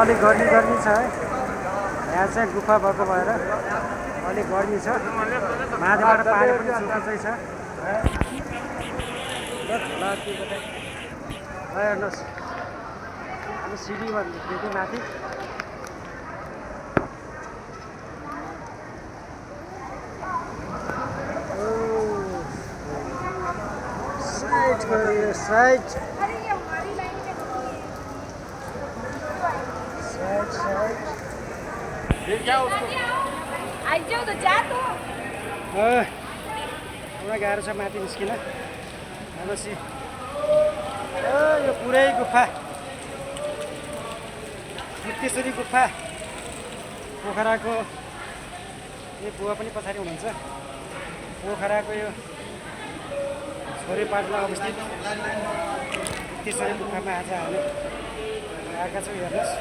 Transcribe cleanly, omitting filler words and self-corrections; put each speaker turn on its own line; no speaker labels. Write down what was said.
अलिक गर्मी छ है। यहाँ चाहिँ गुफा भएको भएर अलिक गर्मी छ। माथिबाट पानी पनि सुक्दै छ। हेर्नुहोस् हामी सिडीमा देखि माथि साइड गरियो साइड हामीलाई गाह्रो छ माथि निस्किन। हेर्नुहोस् यो पुरै गुफा गुप्तेश्वरी गुफा पोखराको यो बुवा पनि पछाडि हुनुहुन्छ। पोखराको यो छोरीपाटमा अवस्थित गुप्तेश्वरी गुफामा आज हामी आएका छौँ। हेर्नुहोस्